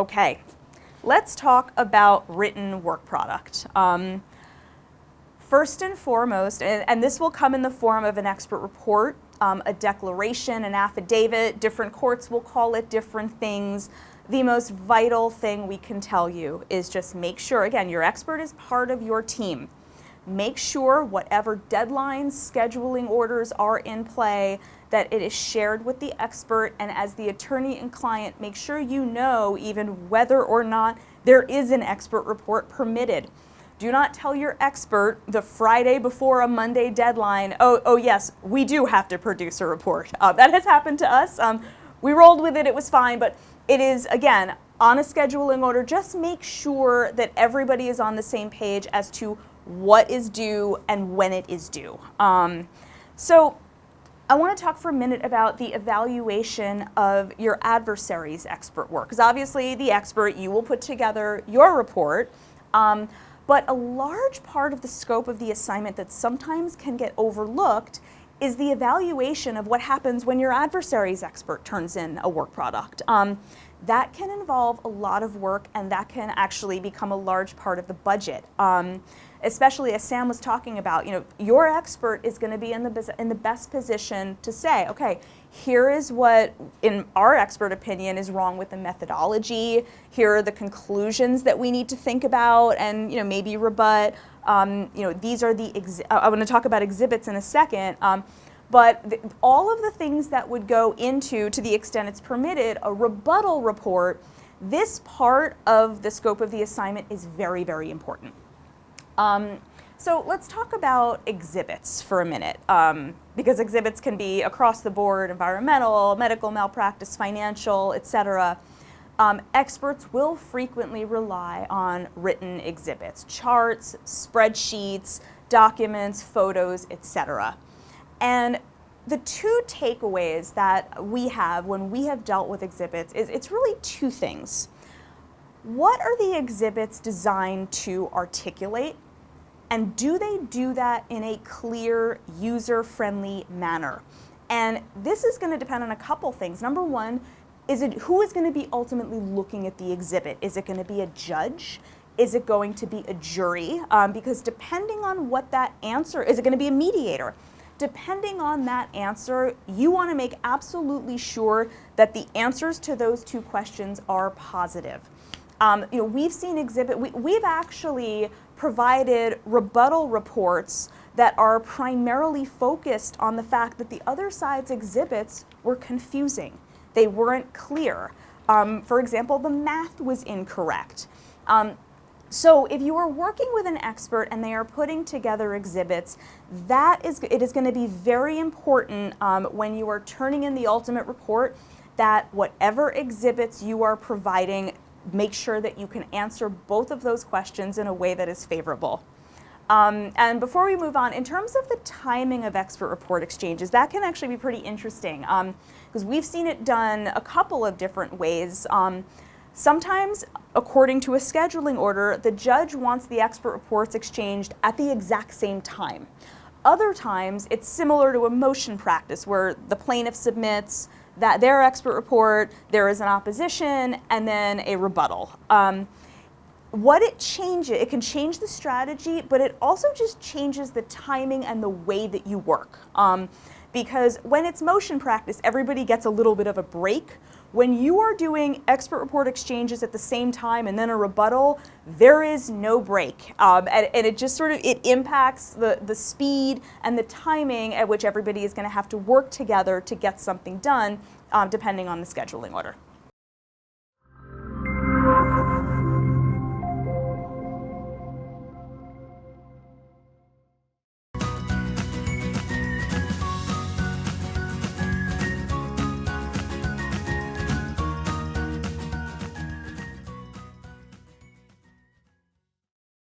Okay, let's talk about written work product. First and foremost, and this will come in the form of an expert report, a declaration, an affidavit. Different courts will call it different things. The most vital thing we can tell you is just make sure, again, your expert is part of your team. Make sure whatever deadlines, scheduling orders are in play, that it is shared with the expert, and as the attorney and client, make sure you know even whether or not there is an expert report permitted. Do not tell your expert the Friday before a Monday deadline, oh yes, we do have to produce a report. That has happened to us. We rolled with it, it was fine, but it is, again, on a scheduling order, just make sure that everybody is on the same page as to what is due and when it is due. So I want to talk for a minute about the evaluation of your adversary's expert work, because obviously the expert, you will put together your report, but a large part of the scope of the assignment that sometimes can get overlooked is the evaluation of what happens when your adversary's expert turns in a work product. That can involve a lot of work, and that can actually become a large part of the budget. Especially as Sam was talking about, your expert is going to be in the best position to say, okay, here is what, in our expert opinion, is wrong with the methodology. Here are the conclusions that we need to think about and maybe rebut. These are I want to talk about exhibits in a second. But all of the things that would go into, to the extent it's permitted, a rebuttal report, this part of the scope of the assignment is very, very important. So let's talk about exhibits for a minute, because exhibits can be across the board: environmental, medical malpractice, financial, etc. Experts will frequently rely on written exhibits, charts, spreadsheets, documents, photos, etc. And the two takeaways that we have when we have dealt with exhibits is it's really two things. What are the exhibits designed to articulate? And do they do that in a clear, user-friendly manner? And this is going to depend on a couple things. Number one, who is going to be ultimately looking at the exhibit? Is it going to be a judge? Is it going to be a jury? Because depending on what that answer, is it going to be a mediator? Depending on that answer, you want to make absolutely sure that the answers to those two questions are positive. We've seen we've actually provided rebuttal reports that are primarily focused on the fact that the other side's exhibits were confusing. They weren't clear. For example, the math was incorrect. So if you are working with an expert and they are putting together exhibits, it is going to be very important when you are turning in the ultimate report that whatever exhibits you are providing, make sure that you can answer both of those questions in a way that is favorable. And before we move on, in terms of the timing of expert report exchanges, that can actually be pretty interesting because we've seen it done a couple of different ways. Sometimes, according to a scheduling order, the judge wants the expert reports exchanged at the exact same time. Other times, it's similar to a motion practice where the plaintiff submits their expert report, there is an opposition, and then a rebuttal. What it changes, it can change the strategy, but it also just changes the timing and the way that you work. Because when it's motion practice, everybody gets a little bit of a break. When you are doing expert report exchanges at the same time and then a rebuttal, there is no break. And it just it impacts the speed and the timing at which everybody is going to have to work together to get something done, depending on the scheduling order.